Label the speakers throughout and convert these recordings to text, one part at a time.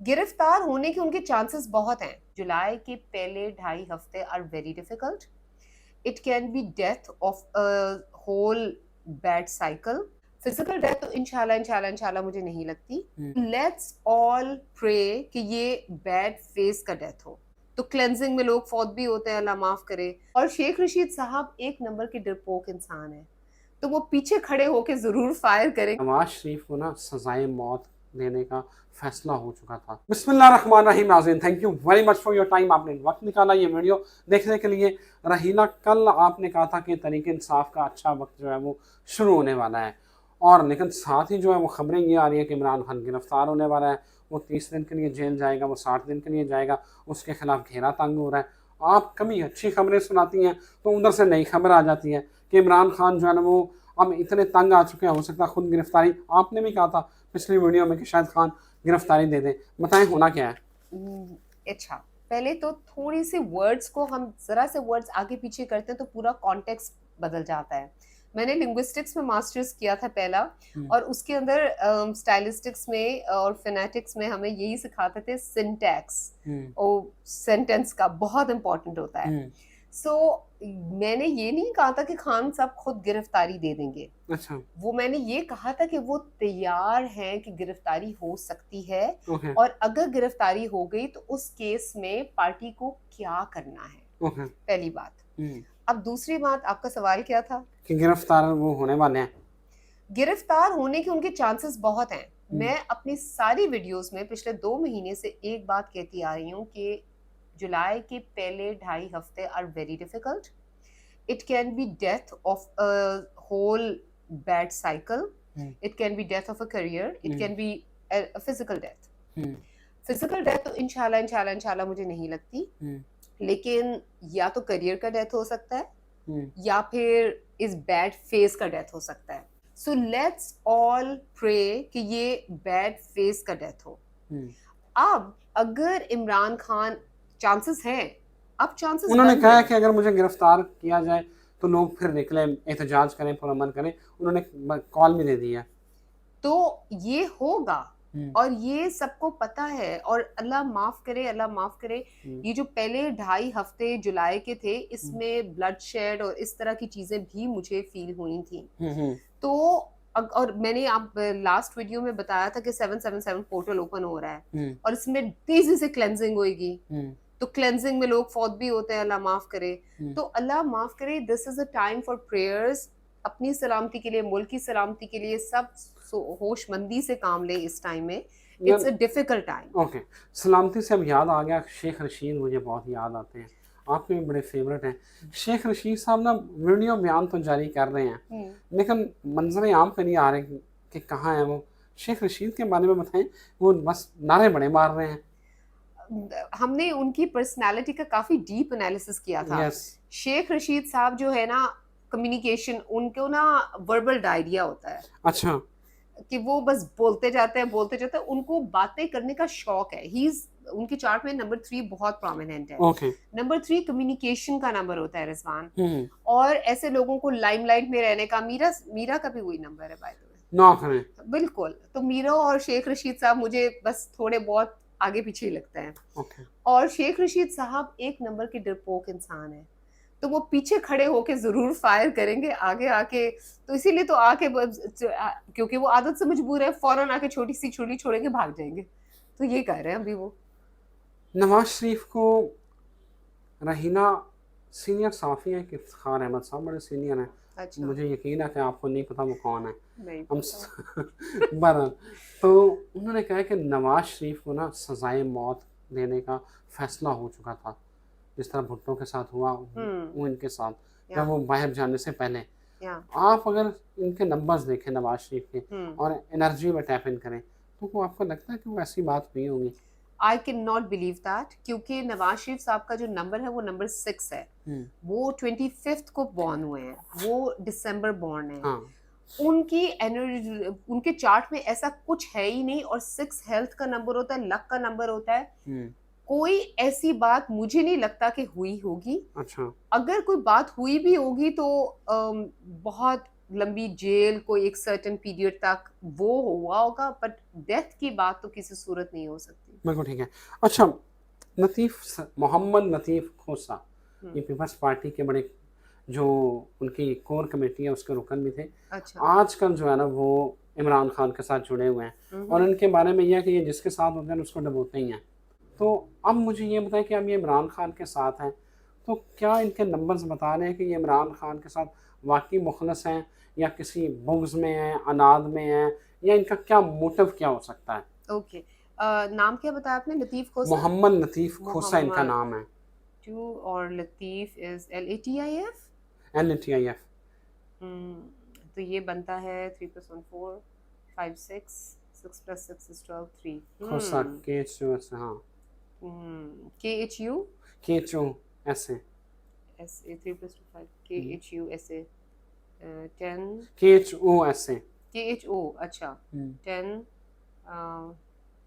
Speaker 1: गिरफ्तार होने के उनके चांसेस बहुत हैं। जुलाई के पहले 2.5 हफ्ते are very difficult. It can be death of a whole bad cycle. Physical death तो इंशाल्लाह इंशाल्लाह इंशाल्लाह मुझे नहीं लगती। लेट्स ऑल प्रे कि ये बैड फेस का डेथ हो। तो क्लेंजिंग में लोग फौत भी होते हैं, अल्लाह माफ करे। और शेख रशीद साहब एक नंबर के डरपोक इंसान है, तो वो पीछे खड़े होके जरूर फायर करें।
Speaker 2: नवाज शरीफ को ना सजाए मौत देने का फैसला हो चुका था। बिस्मिल्लाहिर्रहमानिर्रहीम। नाज़रीन, thank you very much for your time. आपने वक्त निकाला ये वीडियो देखने के लिए। रहीना, कल आपने कहा था कि तरीके इंसाफ का अच्छा वक्त जो है वो शुरू होने वाला है, और लेकिन साथ ही जो है वो खबरें ये आ रही है कि इमरान खान गिरफ्तार होने वाला है। वो 30 दिन के लिए जेल जाएगा, वो 60 दिन के लिए जाएगा, उसके खिलाफ घेरा तंग हो रहा है। आप कभी अच्छी खबरें सुनाती हैं तो उधर से नई खबर आ जाती है कि इमरान खान जो है ना वो अब इतने तंग आ चुके हैं, हो सकता है खुद गिरफ्तारी। आपने भी कहा था पिछली वीडियो में कि शायद खान गिरफ्तारी दे दे। बताएं होना क्या है।
Speaker 1: अच्छा, पहले तो थोड़ी सी वर्ड्स को हम जरा से वर्ड्स आगे पीछे करते हैं तो पूरा कॉन्टेक्स्ट बदल जाता है। मैंने लिंग्विस्टिक्स में मास्टर्स किया था पहला, और उसके अंदर स्टाइलिस्टिक्स में और फिनेटिक्स में हमें यही सिखाते थे, सिंटैक्स और सेंटेंस का बहुत इंपॉर्टेंट होता है। सो मैंने ये नहीं कहा था कि खान साहब खुद गिरफ्तारी दे देंगे।
Speaker 2: अच्छा,
Speaker 1: वो मैंने ये कहा था कि वो तैयार हैं कि गिरफ्तारी हो सकती है,
Speaker 2: ओके
Speaker 1: और अगर गिरफ्तारी हो गई तो उस केस में पार्टी को क्या करना है,
Speaker 2: ओके।
Speaker 1: पहली बात। अब दूसरी बात, आपका सवाल क्या था?
Speaker 2: कि गिरफ्तार वो होने वाले हैं।
Speaker 1: गिरफ्तार होने के उनके चांसेस बहुत हैं। मैं अपनी सारी वीडियोस में पिछले 2 महीने से एक बात कहती आ रही हूँ कि जुलाई के पहले 2.5 हफ्ते are very difficult. It can be death of a whole bad cycle. It can be death of a career. It can be a physical death. Physical death तो इंशाल्लाह इंशाल्लाह इंशाल्लाह मुझे नहीं लगती, लेकिन या तो करियर का डेथ हो सकता है या फिर इस बैड फेस का डेथ हो सकता है। सो लेट्स ऑल प्रे कि ये बैड फेस का डेथ हो। अब अगर इमरान खान, चांसेस हैं, अब चांसेस
Speaker 2: उन्होंने
Speaker 1: बन
Speaker 2: कहा
Speaker 1: रहे
Speaker 2: है
Speaker 1: हैं।
Speaker 2: कि अगर मुझे गिरफ्तार किया जाए तो लोग फिर निकले, एहतजाज करें, पुरअमन करें। उन्होंने कॉल भी दे दी है।
Speaker 1: तो ये होगा, और ये सबको पता है। और अल्लाह माफ करे, अल्लाह माफ करे, ये जो पहले 2.5 हफ्ते जुलाई के थे, इसमें ब्लड शेड और इस तरह की चीजें भी मुझे फील हुई थी। तो और मैंने आप लास्ट वीडियो में बताया था कि 777 पोर्टल ओपन हो रहा है, और इसमें तेजी से क्लेंजिंग होगी। तो क्लेंजिंग में लोग फौत भी होते हैं, अल्लाह माफ करे। तो अल्लाह माफ करे, this is a time for prayers. अपनी सलामती के लिए, मुल्क की सलामती के लिए सब होशमंदी से काम ले इस टाइम में। It's a difficult time.
Speaker 2: Okay, सलामती से अब याद आ गया, शेख रशीद मुझे बहुत याद आते हैं। आपके भी बड़े फेवरेट हैं शेख रशीद साहब ना। वीडियो बयान तो जारी कर रहे हैं, लेकिन मंजर आम पे नहीं आ रहे कि कहाँ है वो। शेख रशीद के बारे में बताएं। वो बस नारे बड़े मार रहे हैं।
Speaker 1: हमने उनकी पर्सनालिटी का काफी डीप एनालिसिस किया था।
Speaker 2: यस।
Speaker 1: शेख रशीद साहब जो है ना, कम्युनिकेशन उनको ना वर्बल डायरिया होता है।
Speaker 2: अच्छा।
Speaker 1: कि वो बस बोलते जाते हैं, बोलते जाते हैं। उनको बातें करने का शौक है। ही उनकी चार्ट में नंबर 3 बहुत प्रोमिनेंट है।
Speaker 2: ओके।
Speaker 1: नंबर 3 कम्युनिकेशन का नंबर होता है, रिजवान। और ऐसे लोगों को लाइमलाइट में रहने का, मीरा मीरा का भी वही नंबर है बाय द वे।
Speaker 2: ना करें।
Speaker 1: बिल्कुल। तो मीरा और शेख रशीद साहब मुझे बस थोड़े बहुत आगे पीछे ही लगते हैं।
Speaker 2: ओके।
Speaker 1: और शेख रशीद साहब एक नंबर के डरपोक इंसान है, तो वो पीछे खड़े होके जरूर फायर करेंगे आगे आके। तो इसीलिए तो आके क्योंकि वो आदत से मजबूर है, फौरन आके छोटी सी छुरी छोड़ेंगे, भाग जाएंगे। तो ये कह रहे हैं अभी वो।
Speaker 2: नवाज शरीफ को रहीना सीनियर साफ़ी हैं कि इफ्तिखार अहमद साहब बड़े सीनियर हैं।
Speaker 1: अच्छा।
Speaker 2: मुझे यकीन है कि आपको नहीं पता वो कौन है।
Speaker 1: नहीं
Speaker 2: हम
Speaker 1: पता।
Speaker 2: बहरहाल, तो उन्होंने कहा कि नवाज शरीफ को ना सजाए मौत देने का फैसला हो चुका था, जिस तरह भुट्टो के साथ हुआ वो इनके साथ,
Speaker 1: या
Speaker 2: जब वो बाहर जाने से पहले।
Speaker 1: या
Speaker 2: आप अगर इनके नंबर्स देखें नवाज शरीफ के और एनर्जी में टैप इन करें तो वो आपको लगता है कि वो ऐसी बात हुई होगी?
Speaker 1: I can not believe that, क्योंकि नवाज शरीफ साहब का जो नंबर है वो नंबर 6 है। वो 25th को बॉर्न हुए हैं, वो दिसंबर बॉर्न है।
Speaker 2: हाँ।
Speaker 1: उनकी एनर्जी, उनके चार्ट में ऐसा कुछ है ही नहीं। और 6 हेल्थ का नंबर होता है, लक का नंबर होता है। कोई ऐसी बात मुझे नहीं लगता कि हुई होगी।
Speaker 2: अच्छा।
Speaker 1: अगर कोई बात हुई भी होगी तो बहुत लंबी जेल, कोई एक सर्टेन पीरियड तक वो हुआ होगा, बट डेथ की बात तो किसी सूरत नहीं हो सकती।
Speaker 2: बिल्कुल ठीक है। अच्छा, मोहम्मद लतीफ़ खोसा, ये पीपल्स पार्टी के बड़े जो उनकी कोर कमेटी है उसके रुकन भी थे।
Speaker 1: अच्छा।
Speaker 2: आजकल जो है ना वो इमरान खान के साथ जुड़े हुए हैं और इनके बारे में यह है कि ये जिसके साथ होते हैं उसको डबोते ही हैं। तो अब मुझे ये बताएं कि अब ये इमरान खान के साथ हैं, तो क्या इनके नंबर्स बता रहे हैं कि ये इमरान खान के साथ वाकई मुखलस हैं या किसी बुग़्ज़ में हैं, अनाद में हैं, या इनका क्या मोटिव क्या हो सकता है?
Speaker 1: ओके। नाम क्या बताया आपने? लतीफ़ खोसा?
Speaker 2: मोहम्मद लतीफ़ खोसा इनका
Speaker 1: मोहम्मद
Speaker 2: नाम है।
Speaker 1: टू, और लतीफ़ इज़ LATIF?
Speaker 2: LATIF।
Speaker 1: तो ये बनता है 3 + 1 4 5 6 6 + 6 is 12 3।
Speaker 2: खोसा KHUS, हाँ,
Speaker 1: KHU
Speaker 2: KHUSA,
Speaker 1: SA 3 + 2 5 KHU SA 10
Speaker 2: KHUSA।
Speaker 1: KHO, अच्छा 10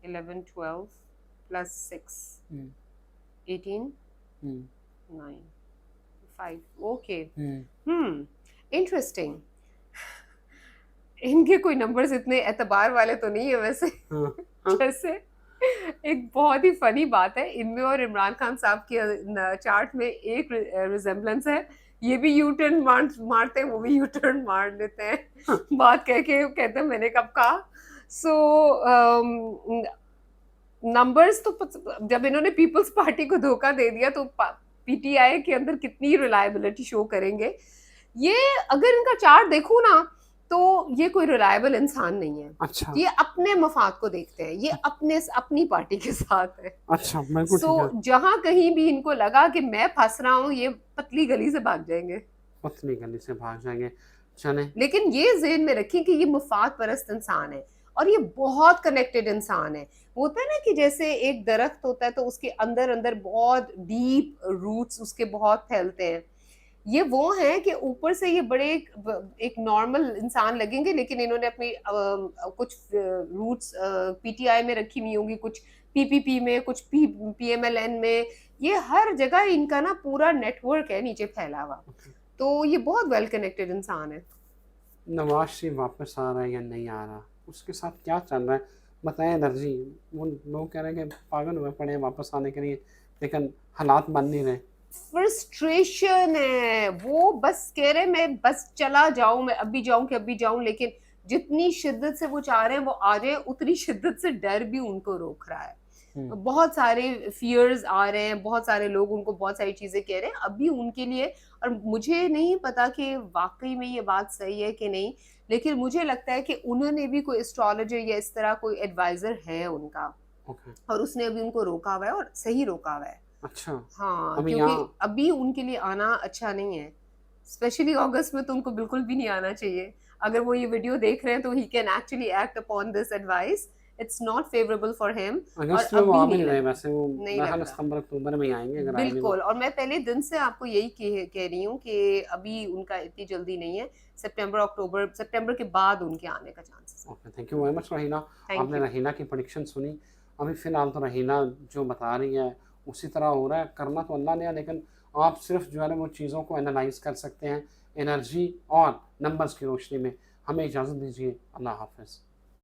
Speaker 1: 11 12 plus 6 18 9 5। ओके। इंटरेस्टिंग। इनके कोई नंबर्स इतने एतबार वाले तो नहीं है वैसे। जैसे एक बहुत ही फनी बात है, इनमें और इमरान खान साहब के चार्ट में एक रिजेम्बलेंस है। ये भी यू टर्न मारते हैं, वो भी यू टर्न मार देते हैं। बात कह के कहते हैं मैंने कब कहा। सो नंबर्स तो जब इन्होंने पीपल्स पार्टी को धोखा दे दिया तो पीटीआई के अंदर कितनी रिलायबिलिटी शो करेंगे। ये अगर इनका चार्ट देखूं ना तो ये कोई रिलायबल इंसान नहीं है।
Speaker 2: अच्छा,
Speaker 1: ये अपने मफाद को देखते हैं, ये अपनी पार्टी के साथ है।
Speaker 2: अच्छा, बिल्कुल ठीक है।
Speaker 1: जहां कहीं भी इनको लगा कि मैं फंस रहा हूँ, ये पतली गली से भाग जाएंगे।
Speaker 2: पतली गली से भाग जाएंगे। चले,
Speaker 1: लेकिन ये ज़हन में रखें कि ये मुफाद परस्त इंसान है और ये बहुत कनेक्टेड इंसान है। होता है ना कि जैसे एक दरख्त होता है तो उसके अंदर अंदर बहुत डीप रूट्स उसके बहुत फैलते हैं। ये वो हैं कि ऊपर से ये बड़े एक नॉर्मल इंसान लगेंगे, लेकिन इन्होंने अपनी कुछ रूट्स पीटीआई में रखी हुई होंगी, कुछ पीपीपी में, कुछ पीएमएलएन में। ये हर जगह इनका ना पूरा नेटवर्क है नीचे फैला हुआ। तो ये बहुत वेल कनेक्टेड इंसान है।
Speaker 2: नवाज शरीफ वापस आ रहा है या नहीं आ रहा, उसके साथ क्या चल रहा है बताएं एनर्जी। वो लोग कह रहे हैं कि पागल हुए पड़े हैं वापस आने के लिए, लेकिन हालात बन नहीं रहे।
Speaker 1: फ्रस्ट्रेशन है, वो बस कह रहे मैं बस चला जाऊं, मैं अभी जाऊं कि अभी जाऊं। लेकिन जितनी शिद्दत से वो चाह रहे हैं वो आ जाए, उतनी शिद्दत से डर भी उनको रोक रहा है। बहुत सारे फियर्स आ रहे हैं, बहुत सारे लोग उनको बहुत सारी चीजें कह रहे हैं अभी उनके लिए। और मुझे नहीं पता कि वाकई में ये बात सही है कि नहीं, लेकिन मुझे लगता है कि उन्होंने भी कोई एस्ट्रोलॉजर या इस तरह कोई एडवाइजर है उनका, और उसने अभी उनको रोका हुआ है और सही रोका हुआ है।
Speaker 2: अच्छा,
Speaker 1: हाँ,
Speaker 2: अभी
Speaker 1: क्योंकि
Speaker 2: यहाँ
Speaker 1: अभी उनके लिए आना अच्छा नहीं है। स्पेशली अगस्त में तो उनको बिल्कुल भी नहीं आना चाहिए। अगर वो ये वीडियो देख रहे हैं तो he can actually act upon this advice. It's not favourable for him. और
Speaker 2: अगस्त में वो
Speaker 1: अभी
Speaker 2: आ भी
Speaker 1: नहीं
Speaker 2: नहीं रहे,
Speaker 1: लग रहा,
Speaker 2: वैसे वो
Speaker 1: नहीं
Speaker 2: मेरे
Speaker 1: लग
Speaker 2: ख्याल
Speaker 1: रहा।
Speaker 2: सितंबर अक्टूबर में ही आएंगे अगर आए भी वो।
Speaker 1: बिल्कुल, और मैं पहले दिन से आपको यही कह रही हूँ कि अभी उनका इतनी जल्दी नहीं है। सितंबर के बाद उनके आने का चांसेस है।
Speaker 2: Okay, thank you very much Rahina.
Speaker 1: Thank
Speaker 2: आपने
Speaker 1: यू।
Speaker 2: रहीना की प्रेडिक्शन सुनी। अभी फ़िलहाल तो रहीना जो बता रही है उसी तरह हो रहा है, करना तो अल्लाह ने है, लेकिन आप सिर्फ जो है ना वो चीज़ों को एनालाइज कर सकते हैं एनर्जी और नंबर्स की रोशनी में। हमें इजाज़त दीजिए, अल्लाह हाफ़िज़।